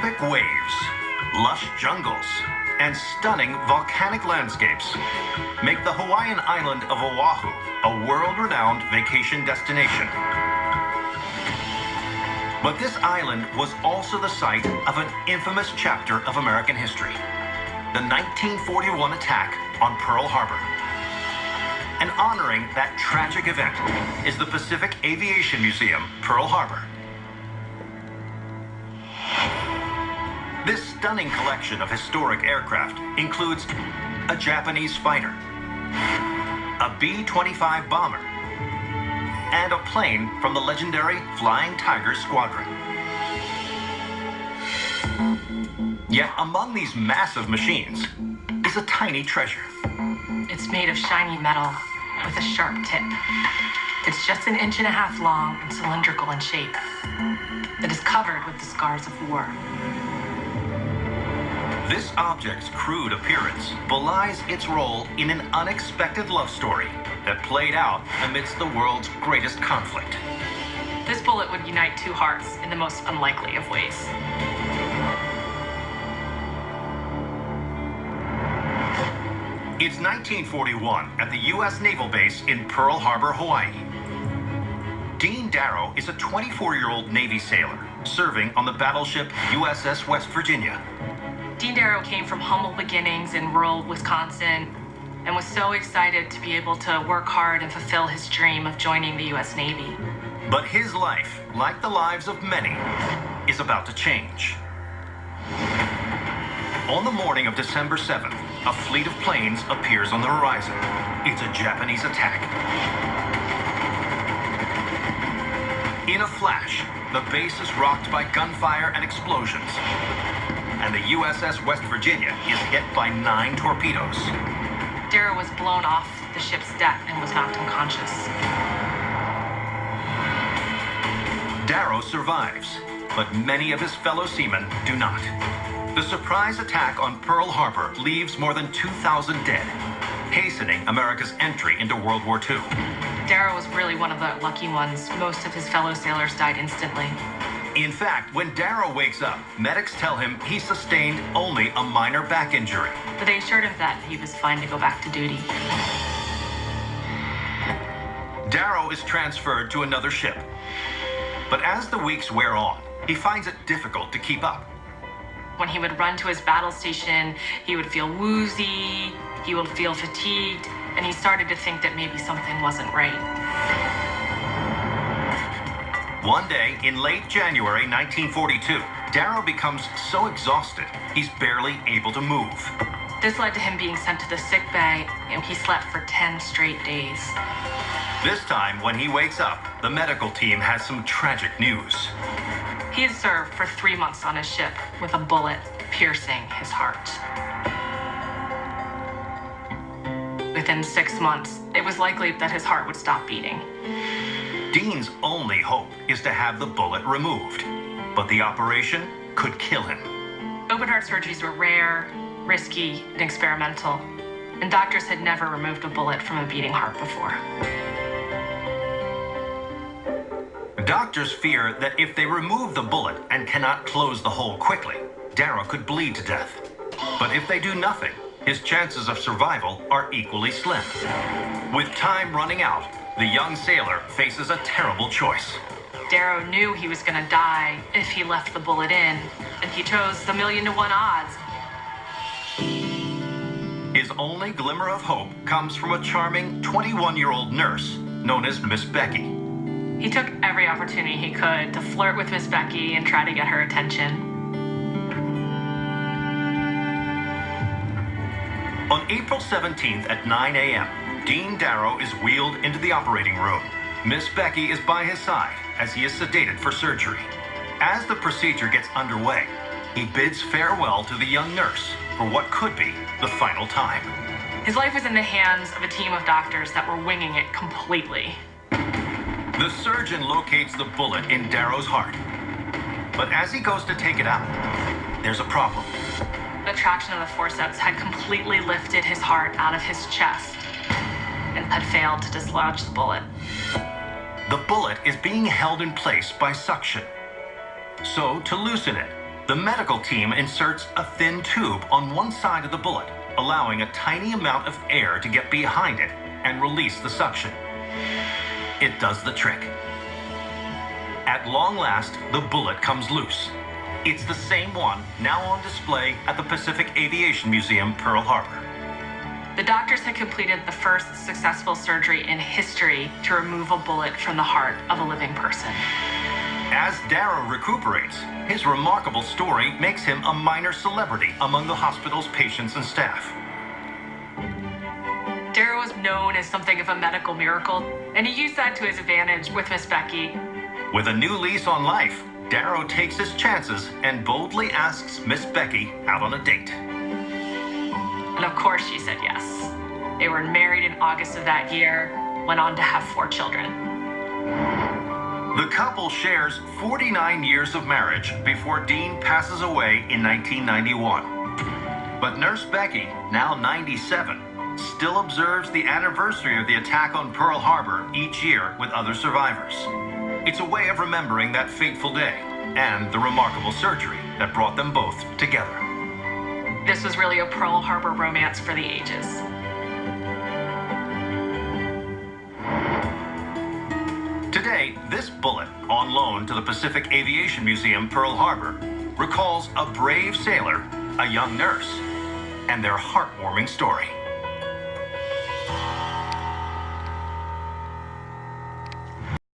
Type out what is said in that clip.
Epic waves, lush jungles, and stunning volcanic landscapes make the Hawaiian island of Oahu a world-renowned vacation destination. But this island was also the site of an infamous chapter of American history, the 1941 attack on Pearl Harbor. And honoring that tragic event is the Pacific Aviation Museum, Pearl Harbor. This stunning collection of historic aircraft includes a Japanese fighter, a B-25 bomber, and a plane from the legendary Flying Tiger Squadron. Yet among these massive machines is a tiny treasure. It's made of shiny metal with a sharp tip. It's just 1.5 inches long and cylindrical in shape. It is covered with the scars of war. This object's crude appearance belies its role in an unexpected love story that played out amidst the world's greatest conflict. This bullet would unite two hearts in the most unlikely of ways. It's 1941 at the U.S. Naval Base in Pearl Harbor, Hawaii. Dean Darrow is a 24-year-old Navy sailor serving on the battleship USS West Virginia. Dean Darrow came from humble beginnings in rural Wisconsin and was so excited to be able to work hard and fulfill his dream of joining the U.S. Navy. But his life, like the lives of many, is about to change. On the morning of December 7th, a fleet of planes appears on the horizon. It's a Japanese attack. In a flash, the base is rocked by gunfire and explosions, and the USS West Virginia is hit by 9 torpedoes. Darrow was blown off the ship's deck and was knocked unconscious. Darrow survives, but many of his fellow seamen do not. The surprise attack on Pearl Harbor leaves more than 2,000 dead, hastening America's entry into World War II. Darrow was really one of the lucky ones. Most of his fellow sailors died instantly. In fact, when Darrow wakes up, medics tell him he sustained only a minor back injury. But they assured him that he was fine to go back to duty. Darrow is transferred to another ship. But as the weeks wear on, he finds it difficult to keep up. When he would run to his battle station, he would feel woozy, he would feel fatigued, and he started to think that maybe something wasn't right. One day, in late January 1942, Darrow becomes so exhausted, he's barely able to move. This led to him being sent to the sick bay, and he slept for 10 straight days. This time, when he wakes up, the medical team has some tragic news. He had served for 3 months on his ship with a bullet piercing his heart. Within 6 months, it was likely that his heart would stop beating. Dean's only hope is to have the bullet removed, but the operation could kill him. Open heart surgeries were rare, risky, and experimental, and doctors had never removed a bullet from a beating heart before. Doctors fear that if they remove the bullet and cannot close the hole quickly, Darrow could bleed to death. But if they do nothing, his chances of survival are equally slim. With time running out, the young sailor faces a terrible choice. Darrow knew he was going to die if he left the bullet in, and he chose the 1,000,000 to 1 odds. His only glimmer of hope comes from a charming 21-year-old nurse known as Miss Becky. He took every opportunity he could to flirt with Miss Becky and try to get her attention. On April 17th at 9 a.m., Dean Darrow is wheeled into the operating room. Miss Becky is by his side as he is sedated for surgery. As the procedure gets underway, he bids farewell to the young nurse for what could be the final time. His life was in the hands of a team of doctors that were winging it completely. The surgeon locates the bullet in Darrow's heart. But as he goes to take it out, there's a problem. The traction of the forceps had completely lifted his heart out of his chest and had failed to dislodge the bullet. The bullet is being held in place by suction. So, to loosen it, the The medical team inserts a thin tube on one side of the bullet, allowing a tiny amount of air to get behind it and release the suction. It does the trick. At long last, the bullet comes loose. It's the same one now on display at the Pacific Aviation Museum, Pearl Harbor. The doctors had completed the first successful surgery in history to remove a bullet from the heart of a living person. As Darrow recuperates, his remarkable story makes him a minor celebrity among the hospital's patients and staff. Darrow was known as something of a medical miracle, and he used that to his advantage with Miss Becky. With a new lease on life, Darrow takes his chances and boldly asks Miss Becky out on a date. And of course she said yes. They were married in August of that year, went on to have 4 children. The couple shares 49 years of marriage before Dean passes away in 1991. But Nurse Becky, now 97, still observes the anniversary of the attack on Pearl Harbor each year with other survivors. It's a way of remembering that fateful day and the remarkable surgery that brought them both together. This was really a Pearl Harbor romance for the ages. Today, this bullet, on loan to the Pacific Aviation Museum, Pearl Harbor, recalls a brave sailor, a young nurse, and their heartwarming story.